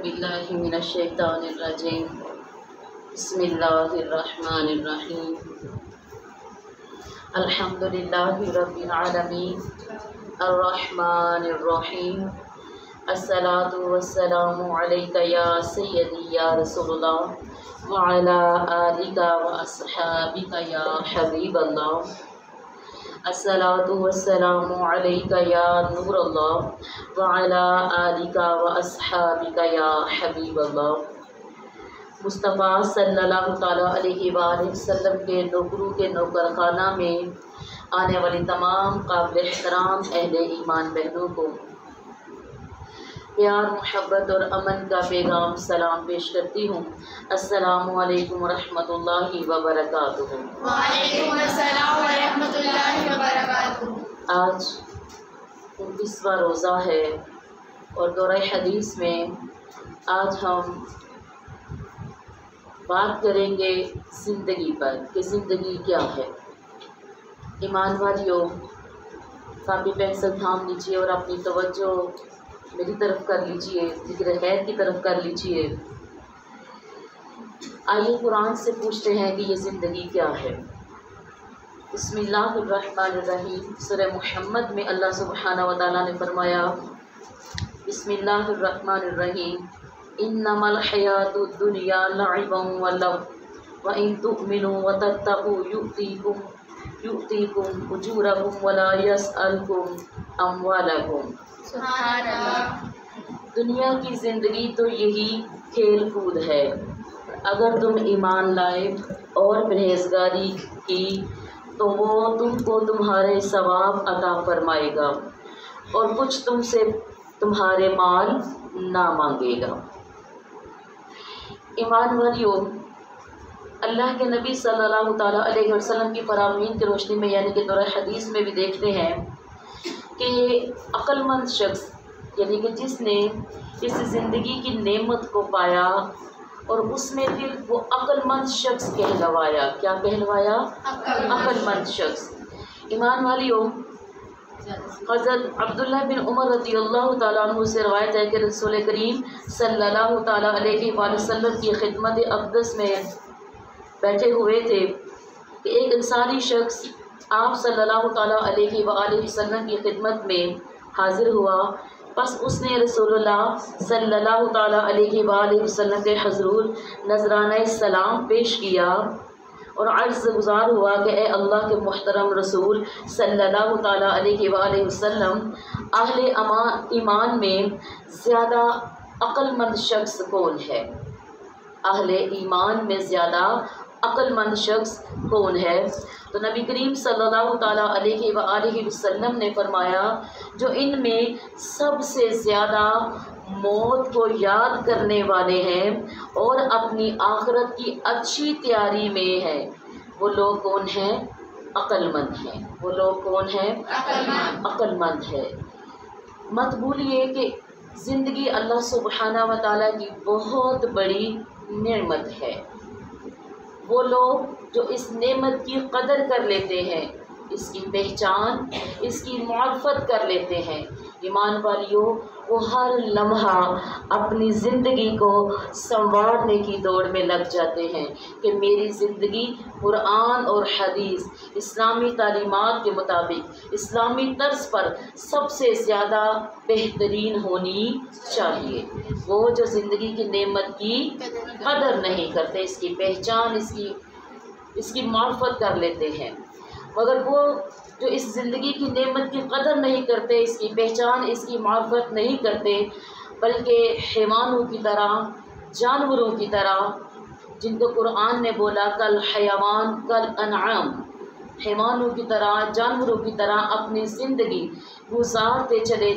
باللہ من الشیطان الرجیم بسم اللہ الرحمن الرحیم الحمد للہ رب العالمین الرحمن الرحیم الصلاۃ والسلام علیک یا سیدی یا رسول اللہ وعلی آلک واصحابک یا حبیب اللہ الصلاۃ والسلام علیک یا نور اللہ وعلی آلک واصحابک یا حبیب اللہ۔ مصطفیٰ صلی اللہ تعالیٰ علیہ وآلہ وسلم کے نوکروں کے نوکر خانہ میں آنے والی تمام قابل احترام اہل ایمان بہنوں کو پیار، محبت اور امن کا پیغام سلام پیش کرتی ہوں۔ السلام علیکم ورحمۃ اللہ وبرکاتہ۔ وعلیکم السلام ورحمۃ اللہ وبرکاتہ۔ آج 29واں روزہ ہے اور دورہ حدیث میں آج ہم بات کریں گے زندگی پر کہ زندگی کیا ہے۔ ایمان والیوں، کاپی پینسل تھام لیجیے اور اپنی توجہ میری طرف کر لیجئے، ذکر خیر کی طرف کر لیجئے۔ آئیے قرآن سے پوچھتے ہیں کہ یہ زندگی کیا ہے۔ بسم اللہ الرحمن الرحیم۔ سورہ محمد میں اللہ سبحانہ و تعالیٰ نے فرمایا، بسم اللہ الرحمن الرحیم، انما الحیات الدنیا لعب ولہو وان تؤمنوا وتتقوا یؤتیکم اجورکم ولا یسألکم اموالکم۔ سبحان اللہ۔ دنیا کی زندگی تو یہی کھیل کود ہے، اگر تم ایمان لائے اور پرہیزگاری کی تو وہ تم کو تمہارے ثواب عطا فرمائے گا اور کچھ تم سے تمہارے مال نہ مانگے گا۔ ایمان والیوں، اللہ کے نبی صلی اللہ تعالیٰ علیہ وسلم کی فرامین کی روشنی میں یعنی کہ دورہ حدیث میں بھی دیکھتے ہیں کہ عقل مند شخص یعنی کہ جس نے اس زندگی کی نعمت کو پایا اور اس میں پھر وہ عقل مند شخص کہلوایا۔ کیا کہلوایا؟ عقل مند شخص۔ ایمان والیوں، حضرت عبداللہ بن عمر رضی اللہ تعالیٰ عنہ سے روایت ہے کہ رسول کریم صلی اللہ تعالیٰ علیہ وآلہ وسلم کی خدمت اقدس میں بیٹھے ہوئے تھے کہ ایک انصاری شخص آپ صلی اللہ تعالیٰ علیہ وآلہ وسلم کی خدمت میں حاضر ہوا، پس اس نے رسول اللہ صلی اللہ تعالیٰ علیہ وآلہ وسلم کے حضور نذرانہ سلام پیش کیا اور عرض گزار ہوا کہ اے اللہ کے محترم رسول صلی اللہ تعالیٰ علیہ وآلہ وسلم، اہل ایمان میں زیادہ عقل مند شخص کون ہے؟ اہل ایمان میں زیادہ عقل مند شخص کون ہے؟ تو نبی کریم صلی اللہ تعالیٰ علیہ وآلہ وسلم نے فرمایا، جو ان میں سب سے زیادہ موت کو یاد کرنے والے ہیں اور اپنی آخرت کی اچھی تیاری میں ہیں، وہ لوگ کون ہیں؟ عقل مند ہیں۔ وہ لوگ کون ہیں؟ عقل مند ہے۔ مت بھولیے کہ زندگی اللہ سبحانہ و تعالیٰ کی بہت بڑی نعمت ہے۔ وہ لوگ جو اس نعمت کی قدر کر لیتے ہیں، اس کی پہچان، اس کی معرفت کر لیتے ہیں، ایمان والیوں، وہ ہر لمحہ اپنی زندگی کو سنوارنے کی دوڑ میں لگ جاتے ہیں کہ میری زندگی قرآن اور حدیث، اسلامی تعلیمات کے مطابق، اسلامی طرز پر سب سے زیادہ بہترین ہونی چاہیے۔ وہ جو زندگی کی نعمت کی قدر نہیں کرتے، اس کی پہچان، اس کی معرفت کر لیتے ہیں، مگر وہ جو اس زندگی کی نعمت کی قدر نہیں کرتے، اس کی پہچان، اس کی معرفت نہیں کرتے، بلکہ حیوانوں کی طرح، جانوروں کی طرح، جن کو قرآن نے بولا کل حیوان کل انعام، حیوانوں کی طرح، جانوروں کی طرح اپنی زندگی گزارتے چلے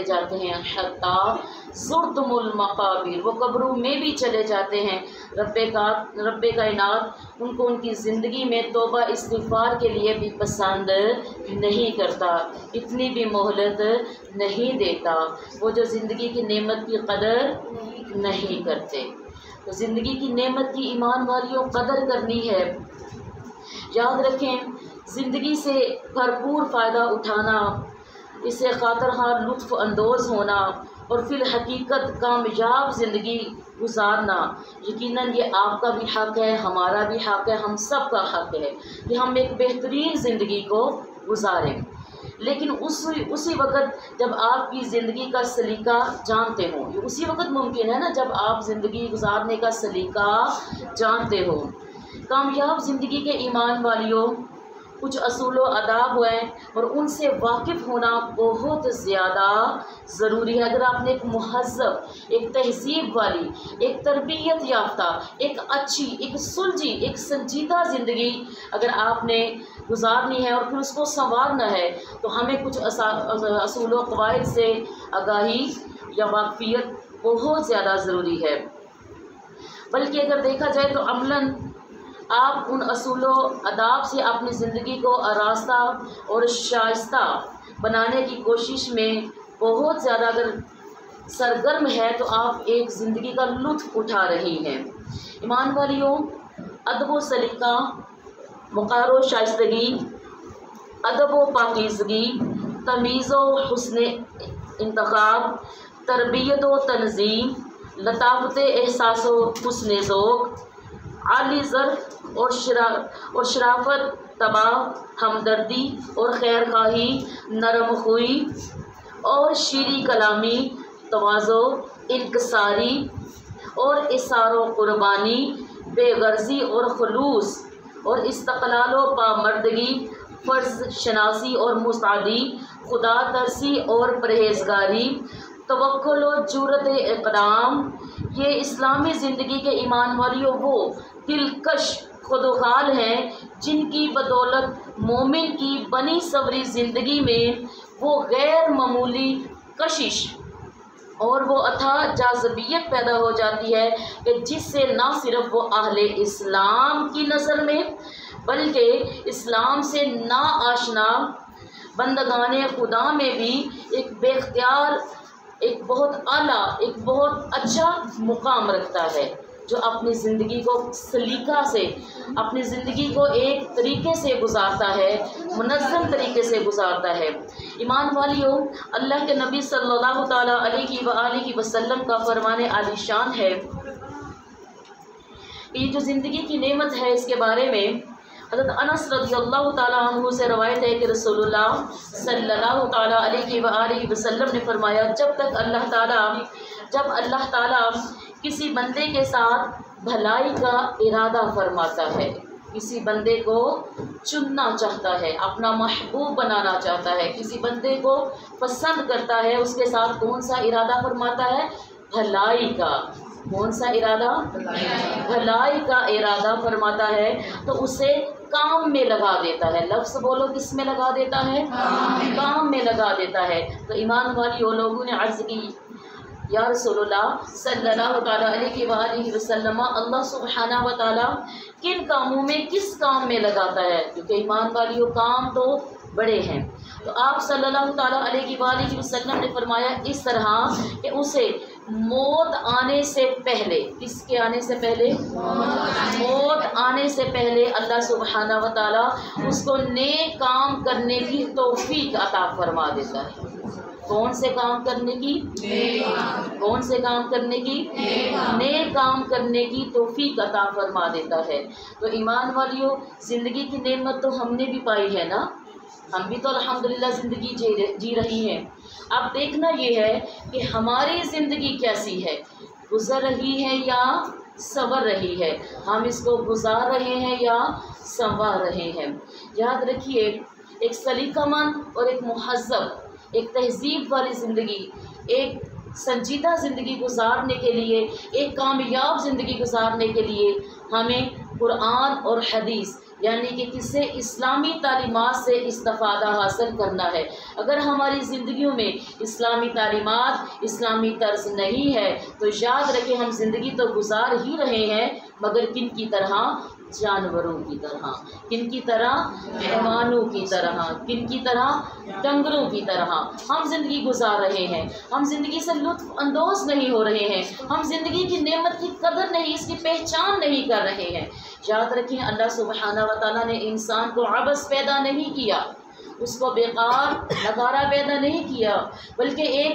جاتے ہیں حتیٰ زرتم المقابر، وہ قبروں میں بھی چلے جاتے ہیں۔ رب کائنات ان کو ان کی زندگی میں توبہ استغفار کے لیے بھی پسند نہیں کرتا، اتنی بھی مہلت نہیں دیتا، وہ جو زندگی کی نعمت کی قدر نہیں کرتے۔ تو زندگی کی نعمت کی ایمان والیوں قدر کرنی ہے۔ یاد رکھیں، زندگی سے بھرپور فائدہ اٹھانا، اس سے خاطر خواہ لطف اندوز ہونا اور فی الحقیقت کامیاب زندگی گزارنا یقیناً یہ آپ کا بھی حق ہے، ہمارا بھی حق ہے، ہم سب کا حق ہے کہ ہم ایک بہترین زندگی کو گزاریں۔ لیکن اسی وقت جب آپ کی زندگی کا سلیقہ جانتے ہوں، یہ اسی وقت ممکن ہے نا جب آپ زندگی گزارنے کا سلیقہ جانتے ہو۔ کامیاب زندگی کے ایمان والیوں، کچھ اصول و آداب ہیں اور ان سے واقف ہونا بہت زیادہ ضروری ہے۔ اگر آپ نے ایک مہذب، ایک تہذیب والی، ایک تربیت یافتہ، ایک اچھی، ایک سلجھی، ایک سنجیدہ زندگی اگر آپ نے گزارنی ہے اور پھر اس کو سنوارنا ہے تو ہمیں کچھ اصول و قواعد سے آگاہی یا واقفیت بہت زیادہ ضروری ہے۔ بلکہ اگر دیکھا جائے تو عملاً آپ ان اصول و آداب سے اپنی زندگی کو آراستہ اور شائستہ بنانے کی کوشش میں بہت زیادہ اگر سرگرم ہے تو آپ ایک زندگی کا لطف اٹھا رہی ہیں۔ ایمان والیوں، ادب و سلیقہ، وقار و شائستگی، ادب و پاکیزگی، تمیز و حسن انتخاب، تربیت و تنظیم، لطافت احساس و حسن ذوق، عالی ظرف اور شرافت طبع، ہمدردی اور خیر خواہی، نرم خوئی اور شیریں کلامی، تواضع، انکساری اور اثار و قربانی، بے غرضی اور خلوص اور استقلال و پامردگی، فرض شناسی اور مستعدی، خدا ترسی اور پرہیزگاری، توکل و جرأت اقدام، یہ اسلامی زندگی کے ایمان والیوں وہ دلکش خدوخال ہیں جن کی بدولت مومن کی بنی سوری زندگی میں وہ غیر معمولی کشش اور وہ اتھاہ جاذبیت پیدا ہو جاتی ہے کہ جس سے نہ صرف وہ اہل اسلام کی نظر میں بلکہ اسلام سے نا آشنا بندگان خدا میں بھی ایک بے اختیار، ایک بہت اعلیٰ، ایک بہت اچھا مقام رکھتا ہے، جو اپنی زندگی کو سلیقہ سے، اپنی زندگی کو ایک طریقے سے گزارتا ہے، منظم طریقے سے گزارتا ہے۔ ایمان والیوں، اللہ کے نبی صلی اللہ تعالیٰ علیہ وآلہ وسلم کا فرمان عالی شان ہے کہ یہ جو زندگی کی نعمت ہے اس کے بارے میں حضرت انس رضی اللہ تعالیٰ عنہ سے روایت ہے کہ رسول اللہ صلی اللہ تعالیٰ علیہ وآلہ وسلم نے فرمایا، جب اللہ تعالیٰ کسی بندے کے ساتھ بھلائی کا ارادہ فرماتا ہے، کسی بندے کو چننا چاہتا ہے، اپنا محبوب بنانا چاہتا ہے، کسی بندے کو پسند کرتا ہے، اس کے ساتھ کون سا ارادہ فرماتا ہے؟ بھلائی کا۔ کون سا ارادہ؟ بھلائی کا ارادہ فرماتا ہے تو اسے کام میں لگا دیتا ہے۔ لفظ بولو، کس میں لگا دیتا ہے؟ کام میں لگا دیتا ہے۔ تو ایمان والی وہ لوگوں نے عرض کی، یا رسول اللہ صلی اللہ تعالیٰ علیہ وآلہ وسلم، اللہ سبحانہ و تعالیٰ کن کاموں میں، کس کام میں لگاتا ہے؟ کیونکہ ایمان والیوں کام تو بڑے ہیں۔ تو آپ صلی اللہ تعالیٰ علیہ وآلہ وسلم نے فرمایا اس طرح کہ اسے موت آنے سے پہلے، کس کے آنے سے پہلے؟ موت آنے سے پہلے اللہ سبحانہ و تعالیٰ اس کو نیک کام کرنے کی توفیق عطا فرما دیتا ہے۔ کون سے کام کرنے کی؟ کون سے کام کرنے کی؟ نیک کام کرنے کی توفیق عطا فرما دیتا ہے۔ تو ایمان والیوں، زندگی کی نعمت تو ہم نے بھی پائی ہے نا، ہم بھی تو الحمدللہ زندگی جی رہی ہیں۔ اب دیکھنا یہ ہے کہ ہماری زندگی کیسی ہے، گزر رہی ہے یا سنور رہی ہے، ہم اس کو گزار رہے ہیں یا سنوار رہے ہیں۔ یاد رکھیے، ایک سلیقہ مند اور ایک مہذب، ایک تہذیب والی زندگی، ایک سنجیدہ زندگی گزارنے کے لیے، ایک کامیاب زندگی گزارنے کے لیے ہمیں قرآن اور حدیث یعنی کہ کس سے؟ اسلامی تعلیمات سے استفادہ حاصل کرنا ہے۔ اگر ہماری زندگیوں میں اسلامی تعلیمات، اسلامی طرز نہیں ہے تو یاد رکھیں ہم زندگی تو گزار ہی رہے ہیں، مگر کن کی طرح؟ جانوروں کی طرح۔ کن کی طرح؟ حیوانوں کی طرح۔ کن کی طرح؟ ڈنگروں کی طرح ہم زندگی گزار رہے ہیں۔ ہم زندگی سے لطف اندوز نہیں ہو رہے ہیں، ہم زندگی کی نعمت کی قدر نہیں، اس کی پہچان نہیں کر رہے ہیں۔ یاد رکھیں اللہ سبحانہ و تعالیٰ نے انسان کو عبث پیدا نہیں کیا، اس کو بیکار نگارا پیدا نہیں کیا، بلکہ ایک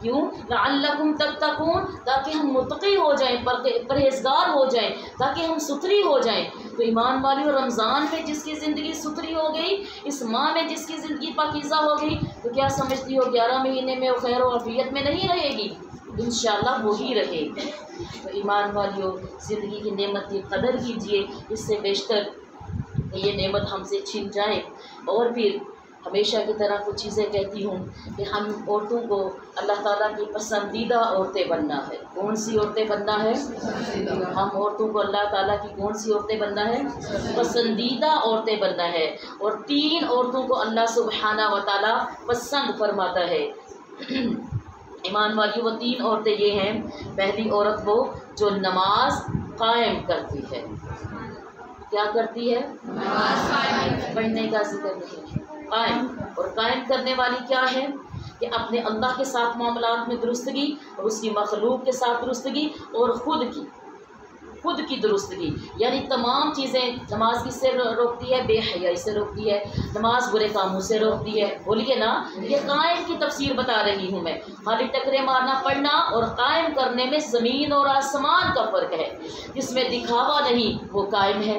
کیوں؟ لعلکم تتقون، تاکہ ہم متقی ہو جائیں، پرہیزگار ہو جائیں، تاکہ ہم ستھری ہو جائیں۔ تو ایمان والیوں، رمضان میں جس کی زندگی ستھری ہو گئی، اس ماہ میں جس کی زندگی پاکیزہ ہو گئی، تو کیا سمجھتی ہو 11 مہینے میں وہ خیر و عافیت میں نہیں رہے گی؟ انشاءاللہ وہی رہے گی۔ تو ایمان والیوں، زندگی کی نعمت کی قدر کیجیے، اس سے بیشتر یہ نعمت ہم سے چھن جائے۔ اور پھر ہمیشہ کی طرح کچھ چیزیں کہتی ہوں کہ ہم عورتوں کو اللہ تعالیٰ کی پسندیدہ عورتیں بننا ہے۔ کون سی عورتیں بننا ہے؟ ہم عورتوں کو اللہ تعالیٰ کی کون سی عورتیں بننا ہے؟ پسندیدہ عورتیں بننا ہے۔ اور 3 عورتوں کو اللہ سبحانہ و تعالیٰ پسند فرماتا ہے۔ ایمان والی وہ 3 عورتیں یہ ہیں، پہلی عورت وہ جو نماز قائم کرتی ہے۔ کیا کرتی ہے؟ نماز پڑھنے کا ذکر نہیں ہے، قائم۔ اور قائم کرنے والی کیا ہے؟ کہ اپنے اللہ کے ساتھ معاملات میں درستگی، اور اس کی مخلوق کے ساتھ درستگی، اور خود کی درستگی، یعنی تمام چیزیں۔ نماز کس سے روکتی ہے؟ بے حیائی سے روکتی ہے۔ نماز برے کاموں سے روکتی ہے۔ بولیے نا، یہ قائم کی تفسیر بتا رہی ہوں میں۔ خالی ٹکرے مارنا پڑھنا اور قائم کرنے میں زمین اور آسمان کا فرق ہے۔ جس میں دکھاوا نہیں وہ قائم ہے،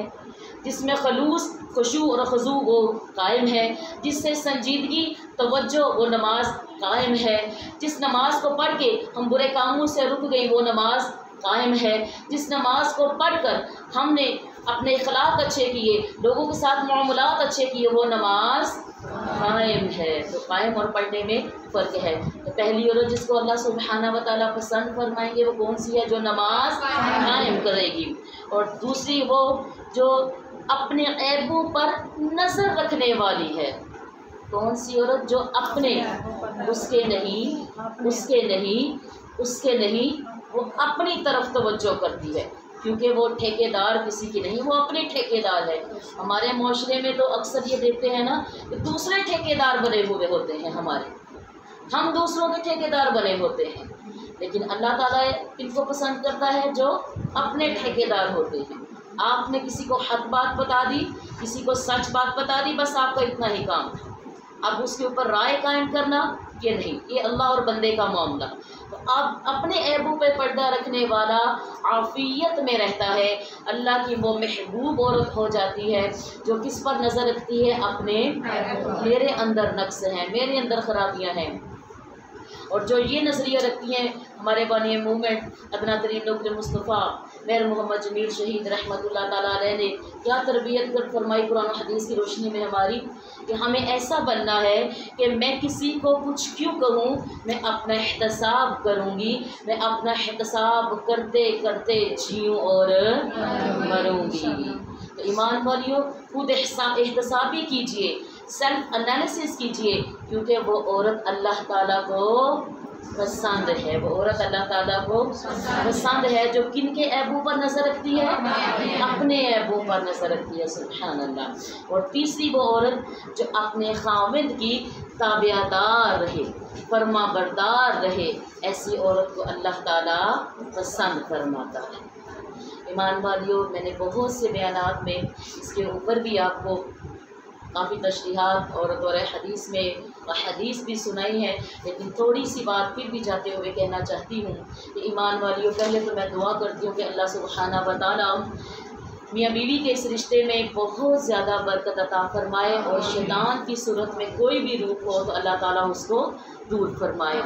جس میں خلوص، خشوع اور خضوع وہ قائم ہے، جس سے سنجیدگی، توجہ وہ نماز قائم ہے، جس نماز کو پڑھ کے ہم برے کاموں سے رک گئی وہ نماز قائم ہے، جس نماز کو پڑھ کر ہم نے اپنے اخلاق اچھے کیے، لوگوں کے ساتھ معاملات اچھے کیے، وہ نماز قائم ہے۔ تو قائم اور پڑھنے میں فرق ہے۔ تو پہلی عورت جس کو اللہ سبحانہ و تعالیٰ پسند فرمائیں گے وہ کون سی ہے؟ جو نماز قائم کرے گی۔ اور دوسری وہ جو اپنے عیبوں پر نظر رکھنے والی ہے۔ کون سی عورت؟ جو اپنے، اس کے نہیں وہ اپنی طرف توجہ کرتی ہے، کیونکہ وہ ٹھیکیدار کسی کی نہیں، وہ اپنی ٹھیکیدار ہے۔ ہمارے معاشرے میں تو اکثر یہ دیکھتے ہیں نا کہ دوسرے ٹھیکیدار بنے ہوئے ہوتے ہیں ہم دوسروں کے ٹھیکیدار بنے ہوتے ہیں، لیکن اللہ تعالیٰ ان کو پسند کرتا ہے جو اپنے ٹھیکیدار ہوتے ہیں۔ آپ نے کسی کو حق بات بتا دی، کسی کو سچ بات بتا دی، بس آپ کا اتنا ہی کام تھا۔ اب اس کے اوپر رائے قائم کرنا یہ نہیں، یہ اللہ اور بندے کا معاملہ۔ تو اب اپنے عیبوں پہ پردہ رکھنے والا عافیت میں رہتا ہے، اللہ کی وہ محبوب عورت ہو جاتی ہے جو کس پر نظر رکھتی ہے؟ اپنے، میرے اندر نقص ہیں، میرے اندر خرابیاں ہیں۔ اور جو یہ نظریہ رکھتی ہیں، ہمارے بانی موومنٹ ادنا ترین نقل مصطفیٰ میر محمد جمیل شہید رحمۃ اللہ تعالیٰ علیہ نے کیا تربیت کر فرمائی قرآن و حدیث کی روشنی میں ہماری، کہ ہمیں ایسا بننا ہے کہ میں کسی کو کچھ کیوں کہوں، میں اپنا احتساب کروں گی، میں اپنا احتساب کرتے کرتے جیوں اور مروں گی۔ تو ایمان والیوں، خود احتسابی کیجئے، سیلف انالیسس کیجئے، کیونکہ وہ عورت اللہ تعالیٰ کو پسند ہے، وہ عورت اللہ تعالیٰ کو پسند ہے جو کن کے عیبوں پر نظر رکھتی ہے؟ اپنے عیبوں پر نظر رکھتی ہے، سبحان اللہ۔ اور تیسری وہ عورت جو اپنے خاوند کی تابعدار رہے، فرما بردار رہے، ایسی عورت کو اللہ تعالیٰ پسند فرماتا ہے۔ ایمان والیوں، میں نے بہت سے بیانات میں اس کے اوپر بھی آپ کو کافی تشریحات اور دور حدیث میں حدیث بھی سنائی ہے، لیکن تھوڑی سی بات پھر بھی جاتے ہوئے کہنا چاہتی ہوں کہ ایمان والیوں، پہلے تو میں دعا کرتی ہوں کہ اللہ سبحانہ و تعالیٰ میاں بیوی کے اس رشتے میں بہت زیادہ برکت عطا فرمائے، اور شیطان کی صورت میں کوئی بھی روح ہو تو اللہ تعالیٰ اس کو دور فرمائے۔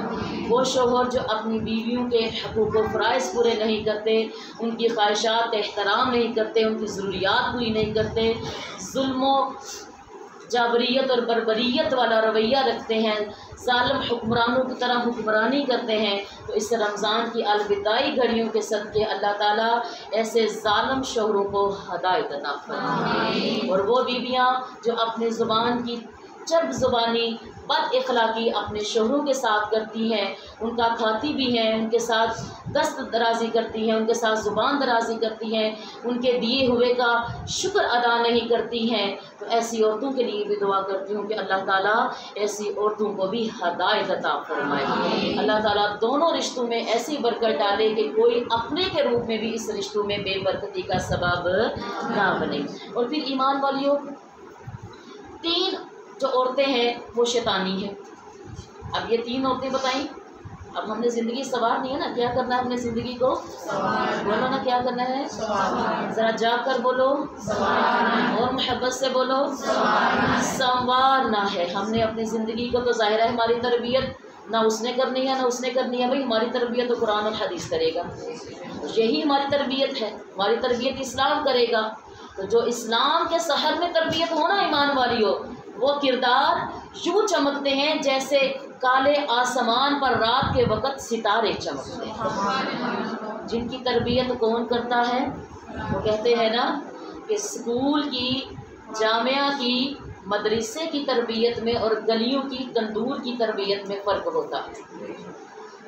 وہ شوہر جو اپنی بیویوں کے حقوق و فرائض پورے نہیں کرتے، ان کی خواہشات کا احترام نہیں کرتے، ان کی ضروریات پوری نہیں کرتے، ظلم و جابریت اور بربریت والا رویہ رکھتے ہیں، ظالم حکمرانوں کی طرح حکمرانی کرتے ہیں، تو اس رمضان کی الوداعی گھڑیوں کے صدقے اللہ تعالیٰ ایسے ظالم شوہروں کو ہدایت عطا فرمائے۔ اور وہ بیویاں جو اپنی زبان کی چرب زبانی بد اخلاقی اپنے شوہروں کے ساتھ کرتی ہیں، ان کا کھاتی بھی ہیں، ان کے ساتھ دست درازی کرتی ہیں، ان کے ساتھ زبان درازی کرتی ہیں، ان کے دیے ہوئے کا شکر ادا نہیں کرتی ہیں، تو ایسی عورتوں کے لیے بھی دعا کرتی ہوں کہ اللہ تعالیٰ ایسی عورتوں کو بھی ہدایت عطا فرمائے۔ اللہ تعالیٰ دونوں رشتوں میں ایسی برکت ڈالے کہ کوئی اپنے کے روپ میں بھی اس رشتوں میں بے برکتی کا سبب نہ بنے۔ اور پھر ایمان والیوں، 3 جو عورتیں ہیں وہ شیطانی ہیں۔ اب یہ 3 عورتیں بتائیں، اب ہم نے زندگی سنوارنی ہے نا، کیا کرنا ہے اپنے زندگی کو؟ بولو نا کیا کرنا ہے؟ ذرا جا کر بولو اور محبت سے بولو، سنوارنا ہے ہم نے اپنی زندگی کو۔ تو ظاہر ہے ہماری تربیت نہ اس نے کرنی ہے نہ اس نے کرنی ہے، بھائی ہماری تربیت تو قرآن اور حدیث کرے گا، یہی ہماری تربیت ہے، ہماری تربیت اسلام کرے گا۔ تو جو اسلام کے سحر میں تربیت ہونا ایمان والی ہو، وہ کردار یوں چمکتے ہیں جیسے کالے آسمان پر رات کے وقت ستارے چمکتے ہیں۔ جن کی تربیت کون کرتا ہے؟ وہ کہتے ہیں نا کہ اسکول کی، جامعہ کی، مدرسے کی تربیت میں اور گلیوں کی تندور کی تربیت میں فرق ہوتا ہے،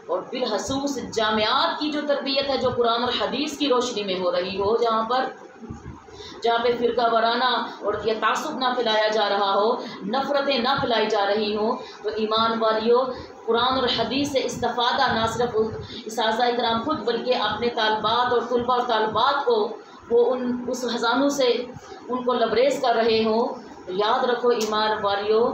اور بالخصوص جامعات کی جو تربیت ہے، جو قرآن اور حدیث کی روشنی میں ہو رہی ہو، جہاں پہ فرقہ وارانہ اور یہ تعصب نہ پھیلایا جا رہا ہو، نفرتیں نہ پھیلائی جا رہی ہوں، تو ایمان والیوں قرآن اور حدیث سے استفادہ نہ صرف اساتذہ کرام خود بلکہ اپنے طالبات اور طلباء اور طالبات کو وہ اس خزانوں سے ان کو لبریز کر رہے ہوں۔ تو یاد رکھو ایمان والیوں،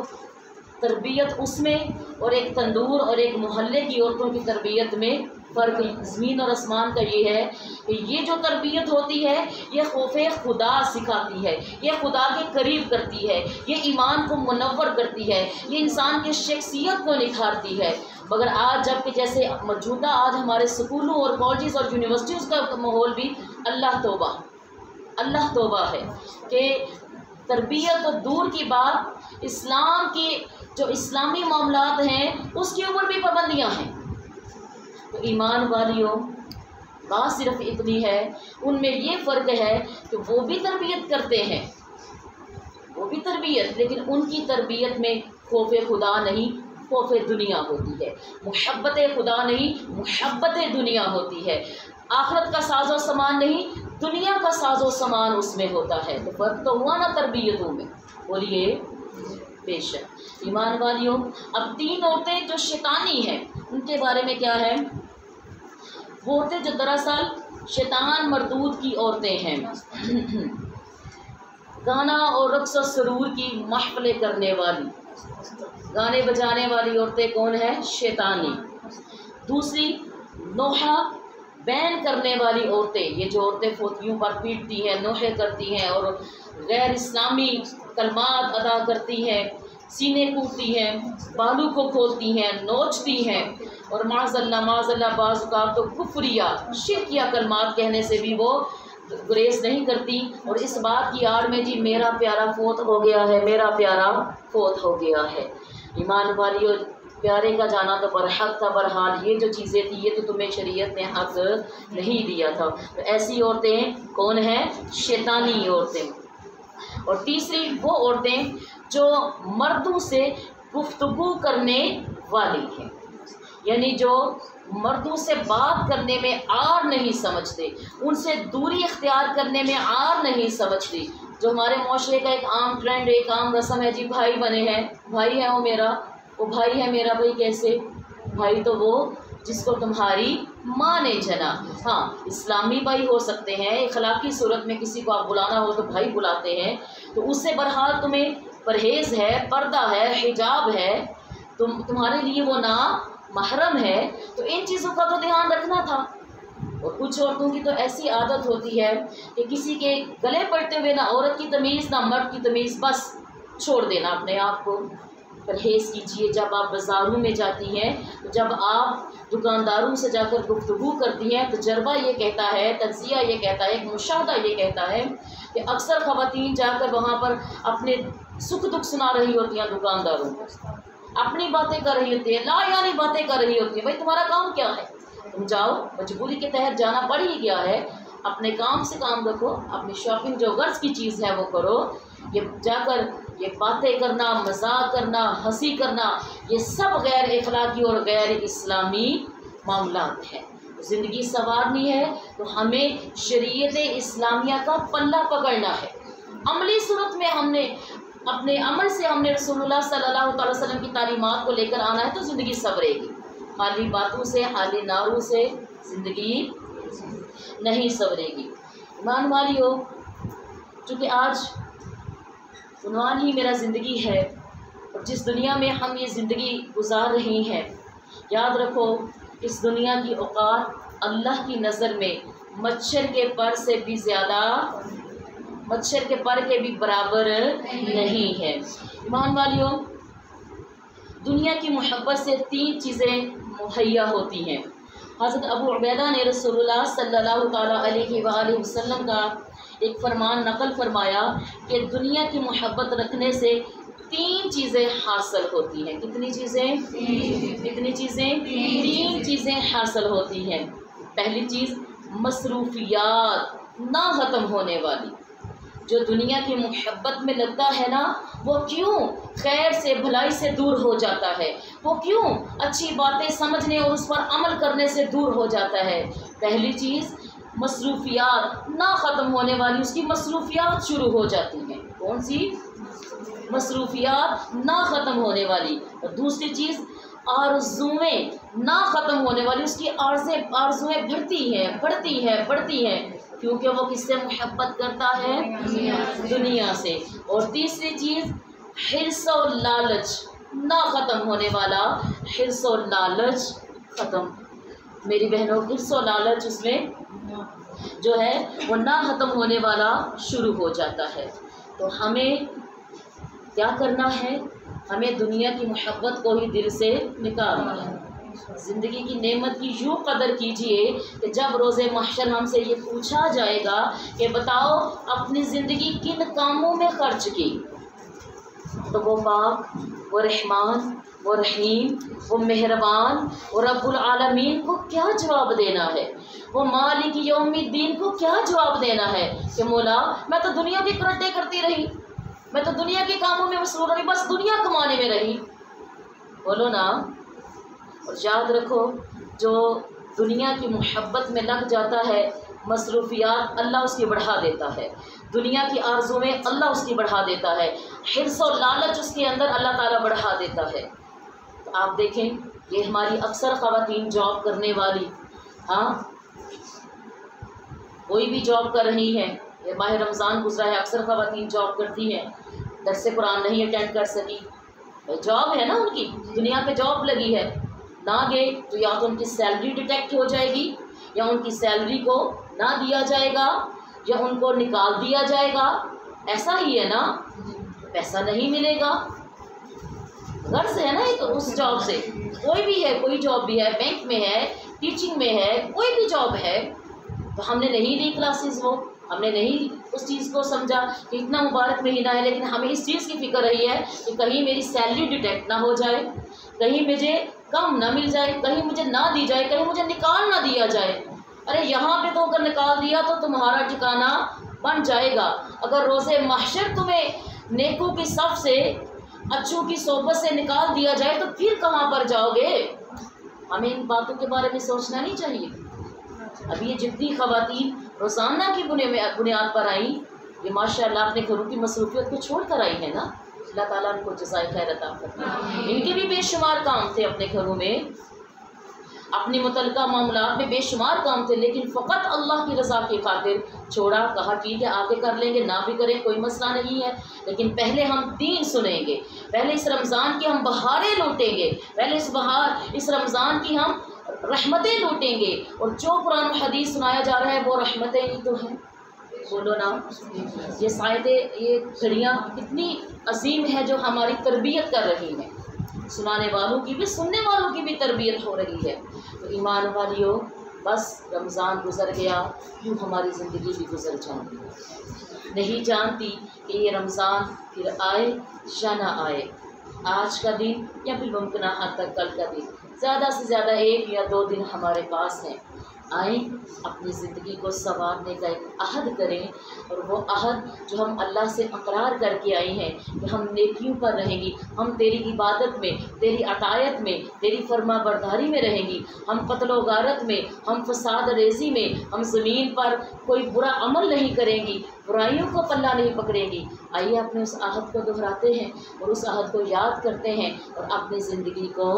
تربیت اس میں اور ایک تندور اور ایک محلے کی عورتوں کی تربیت میں فرق زمین اور آسمان کا یہ ہے کہ یہ جو تربیت ہوتی ہے یہ خوف خدا سکھاتی ہے، یہ خدا کے قریب کرتی ہے، یہ ایمان کو منور کرتی ہے، یہ انسان کی شخصیت کو نکھارتی ہے۔ مگر آج جب کہ جیسے موجودہ آج ہمارے اسکولوں اور کالجز اور یونیورسٹیز کا ماحول بھی اللہ توبہ ہے کہ تربیت تو دور کی بات، اسلام کی جو اسلامی معاملات ہیں اس کے اوپر بھی پابندیاں ہیں۔ تو ایمان والیوں بات صرف اتنی ہے، ان میں یہ فرق ہے کہ وہ بھی تربیت کرتے ہیں، وہ بھی تربیت، لیکن ان کی تربیت میں خوف خدا نہیں، خوف دنیا ہوتی ہے، محبت خدا نہیں، محبت دنیا ہوتی ہے، آخرت کا ساز و سامان نہیں، دنیا کا ساز و سامان اس میں ہوتا ہے۔ تو فرق تو ہوا نا تربیتوں میں، بولیے بے شک۔ ایمان والیوں اب 3 عورتیں جو شیطانی ہیں ان کے بارے میں کیا ہے؟ وہ عورتیں جو دراصل شیطان مردود کی عورتیں ہیں، گانا اور رقص و سرور کی محفلیں کرنے والی، گانے بجانے والی عورتیں کون ہیں؟ شیطانی۔ دوسری نوحہ بین کرنے والی عورتیں، یہ جو عورتیں فوتیوں پر پیٹتی ہیں، نوحے کرتی ہیں اور غیر اسلامی کلمات ادا کرتی ہیں، سینے کوٹتی ہیں، بالوں کو کھولتی ہیں، نوچتی ہیں، اور معاذ اللہ بعض اوقات تو کفریہ شرکیہ کلمات کہنے سے بھی وہ گریز نہیں کرتی، اور اس بات کی آڑ میں جی میرا پیارا فوت ہو گیا ہے، میرا پیارا فوت ہو گیا ہے۔ ایمان والیوں پیارے کا جانا تو برحق تھا، برحال یہ جو چیزیں تھیں یہ تو تمہیں شریعت نے حق نہیں دیا تھا۔ تو ایسی عورتیں کون ہیں؟ شیطانی عورتیں۔ اور تیسری وہ عورتیں جو مردوں سے گفتگو کرنے والی ہیں، یعنی جو مردوں سے بات کرنے میں عار نہیں سمجھتے، ان سے دوری اختیار کرنے میں عار نہیں سمجھتی۔ جو ہمارے معاشرے کا ایک عام ٹرینڈ، ایک عام رسم ہے، جی بھائی بنے ہیں، بھائی ہے وہ بھائی ہے میرا، بھائی کیسے؟ بھائی تو وہ جس کو تمہاری ماں نے جنا۔ ہاں اسلامی بھائی ہو سکتے ہیں، اخلاقی صورت میں کسی کو آپ بلانا ہو تو بھائی بلاتے ہیں، تو اس سے برحال تمہیں پرہیز ہے، پردہ ہے، حجاب ہے، تمہارے لیے وہ نام محرم ہے، تو ان چیزوں کا تو دھیان رکھنا تھا۔ اور کچھ عورتوں کی تو ایسی عادت ہوتی ہے کہ کسی کے گلے پڑتے ہوئے نہ عورت کی تمیز نہ مرد کی تمیز، بس چھوڑ دینا اپنے آپ کو۔ پرہیز کیجیے جب آپ بازاروں میں جاتی ہیں، جب آپ دکانداروں سے جا کر گفتگو کرتی ہیں، تجربہ یہ کہتا ہے، تجزیہ یہ کہتا ہے، مشاہدہ یہ کہتا ہے کہ اکثر خواتین جا کر وہاں پر اپنے سکھ دکھ سنا رہی ہوتی ہیں، دکانداروں کو اپنی باتیں کر رہی ہوتی ہیں، لا یعنی باتیں کر رہی ہوتی ہیں۔ بھائی تمہارا کام کیا ہے؟ تم جاؤ، مجبوری کے تحت جانا پڑ ہی گیا ہے، اپنے کام سے کام رکھو، اپنی شاپنگ جو غرض کی چیز ہے وہ کرو۔ یہ جا کر یہ باتیں کرنا، مذاق کرنا، ہنسی کرنا، یہ سب غیر اخلاقی اور غیر اسلامی معاملات ہیں۔ زندگی سنوارنی ہے تو ہمیں شریعت اسلامیہ کا پلہ پکڑنا ہے، عملی صورت میں ہم نے اپنے عمل سے ہم نے رسول اللہ صلی اللہ علیہ وسلم کی تعلیمات کو لے کر آنا ہے، تو زندگی سنورے گی۔ خالی باتوں سے، خالی نعروں سے زندگی نہیں سنورے گی۔ ایمان والیو، چونکہ آج عنوان ہی میرا زندگی ہے، اور جس دنیا میں ہم یہ زندگی گزار رہی ہیں یاد رکھو اس دنیا کی اوقات اللہ کی نظر میں مچھر کے پر سے بھی زیادہ، مچھر کے پر کے بھی برابر نہیں ہے۔ ایمان والیوں، دنیا کی محبت سے 3 چیزیں مہیا ہوتی ہیں۔ حضرت ابو عبیدہ نے رسول اللہ صلی اللہ تعالیٰ علیہ وآلہ وسلم کا ایک فرمان نقل فرمایا کہ دنیا کی محبت رکھنے سے 3 چیزیں حاصل ہوتی ہیں۔ کتنی چیزیں؟ کتنی چیزیں؟ 3 چیزیں حاصل ہوتی ہیں۔ پہلی چیز مصروفیات نہ ختم ہونے والی۔ جو دنیا کی محبت میں لگتا ہے نا، وہ کیوں خیر سے بھلائی سے دور ہو جاتا ہے، وہ کیوں اچھی باتیں سمجھنے اور اس پر عمل کرنے سے دور ہو جاتا ہے۔ پہلی چیز مصروفیات نہ ختم ہونے والی، اس کی مصروفیات شروع ہو جاتی ہیں۔ کون سی؟ مصروفیات نہ ختم ہونے والی۔ اور دوسری چیز آرزویں نہ ختم ہونے والی، اس کی آرزویں بڑھتی ہیں کیونکہ وہ کس سے محبت کرتا ہے؟ دنیا سے۔ اور تیسری چیز حرص و لالچ نہ ختم ہونے والا، حرص و لالچ ختم۔ میری بہنوں، حرص و لالچ اس میں جو ہے وہ نہ ختم ہونے والا شروع ہو جاتا ہے۔ تو ہمیں کیا کرنا ہے؟ ہمیں دنیا کی محبت کو ہی دل سے نکالنا ہے۔ زندگی کی نعمت کی یوں قدر کیجئے کہ جب روز محشر ہم سے یہ پوچھا جائے گا کہ بتاؤ اپنی زندگی کن کاموں میں خرچ کی، تو وہ پاک، وہ رحمان، وہ رحیم، وہ مہربان، وہ رب العالمین کو کیا جواب دینا ہے؟ وہ مالک یوم الدین کو کیا جواب دینا ہے کہ مولا میں تو دنیا کے کرٹے کرتی رہی، میں تو دنیا کے کاموں میں مصروف رہی، بس دنیا کمانے میں رہی۔ بولو نا۔ اور یاد رکھو، جو دنیا کی محبت میں لگ جاتا ہے، مصروفیات اللہ اس کی بڑھا دیتا ہے، دنیا کی آرزو میں اللہ اس کی بڑھا دیتا ہے، حرص و لالچ اس کے اندر اللہ تعالیٰ بڑھا دیتا ہے۔ تو آپ دیکھیں، یہ ہماری اکثر خواتین جاب کرنے والی، ہاں کوئی بھی جاب کر رہی ہیں، یہ ماہ رمضان گزرا ہے، اکثر خواتین جاب کرتی ہیں، درس قرآن نہیں اٹینڈ کر سکی، جاب ہے نا ان کی، دنیا پہ جاب لگی ہے، نہ گئے تو یا تو ان کی سیلری ڈیٹیکٹ ہو جائے گی، یا ان کی سیلری کو نہ دیا جائے گا، یا ان کو نکال دیا جائے گا۔ ایسا ہی ہے نا، پیسہ نہیں ملے گا، غرض ہے نا ایک اس جاب سے۔ کوئی بھی ہے، کوئی جاب بھی ہے، بینک میں ہے، ٹیچنگ میں ہے، کوئی بھی جاب ہے، تو ہم نے نہیں لی کلاسز، وہ ہم نے نہیں اس چیز کو سمجھا کہ اتنا مبارک مہینہ ہے، لیکن ہمیں اس چیز کی فکر رہی ہے کہ کہیں میری سیلری ڈیٹیکٹ نہ ہو جائے، کہیں مجھے کم نہ مل جائے، کہیں مجھے نہ دی جائے، کہیں مجھے نکال نہ دیا جائے۔ ارے یہاں پہ تو اگر نکال دیا تو تمہارا ٹھکانہ بن جائے گا، اگر روز محشر تمہیں نیکوں کی صف سے، اچھوں کی صحبت سے نکال دیا جائے تو پھر کہاں پر جاؤ گے؟ ہمیں ان باتوں کے بارے میں سوچنا نہیں چاہیے۔ اب یہ جتنی خواتین روزانہ کی بنیاد پر آئیں، یہ ماشاء اللہ اپنے گھروں کی مصروفیت کو چھوڑ کر آئی ہیں نا، اللہ تعالیٰ ان کو جزائے خیر عطا فرمائے۔ ان کے بھی بے شمار کام تھے اپنے گھروں میں، اپنی متعلقہ معاملات میں بے شمار کام تھے، لیکن فقط اللہ کی رضا کی خاطر چھوڑا، کہا ٹھیک ہے آگے کر لیں گے، نہ بھی کریں کوئی مسئلہ نہیں ہے، لیکن پہلے ہم دین سنیں گے، پہلے اس رمضان کی ہم بہاریں لوٹیں گے، پہلے اس رمضان کی ہم رحمتیں لوٹیں گے، اور جو قرآن و حدیث سنایا جا رہا ہے وہ رحمتیں ہی تو ہیں۔ بولو نا۔ یہ سائدیں، یہ گھڑیاں کتنی عظیم ہے جو ہماری تربیت کر رہی ہیں، سنانے والوں کی بھی، سننے والوں کی بھی تربیت ہو رہی ہے۔ تو ایمان والیوں، بس رمضان گزر گیا، یوں ہماری زندگی بھی گزر جاتی ہے، نہیں جانتی کہ یہ رمضان پھر آئے یا نہ آئے، آج کا دن یا پھر ممکنہ حد تک کل کا دن، زیادہ سے زیادہ 1 یا 2 دن ہمارے پاس ہیں۔ آئیں اپنی زندگی کو سنوارنے کا ایک عہد کریں، اور وہ عہد جو ہم اللہ سے اقرار کر کے آئے ہیں کہ ہم نیکیوں پر رہیں گی، ہم تیری عبادت میں، تیری اطاعت میں، تیری فرما برداری میں رہیں گی، ہم قتل و غارت میں، ہم فساد ریزی میں، ہم زمین پر کوئی برا عمل نہیں کریں گی، برائیوں کو پلہ نہیں پکڑیں گی۔ آئیے اپنے اس عہد کو دہراتے ہیں اور اس عہد کو یاد کرتے ہیں اور اپنی زندگی کو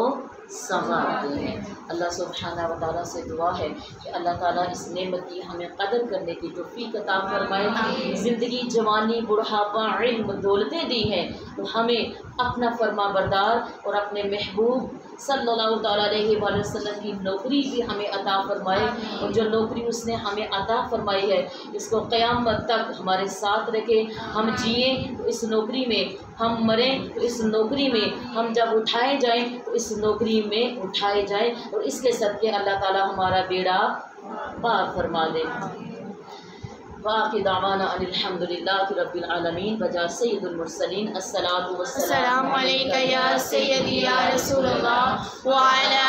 سنوارتے ہیں۔ اللہ سبحانہ و تعالیٰ سے دعا ہے کہ اللہ تعالیٰ اس نعمت کی ہمیں قدر کرنے کی توفیق عطا فرمائے۔ زندگی، جوانی، بڑھاپا، علم، دولتیں دی ہیں تو ہمیں اپنا فرما بردار اور اپنے محبوب صلی اللہ تعالیٰ علیہ وآلہ وسلم کی نوکری بھی ہمیں عطا فرمائے، اور جو نوکری اس نے ہمیں عطا فرمائی ہے اس کو قیامت تک ہمارے ساتھ رکھے۔ ہم جئیں تو اس نوکری میں، ہم مریں تو اس نوکری میں، ہم جب اٹھائے جائیں تو اس نوکری میں اٹھائے جائیں، اور اس کے صدقے اللہ تعالیٰ ہمارا بیڑا پار فرما دے۔ وآخر دعوانا ان الحمد للہ رب العالمین بجا سید المرسلین الصلاۃ والسلام السلام علیکہ یا سیدی یا رسول اللہ وعلی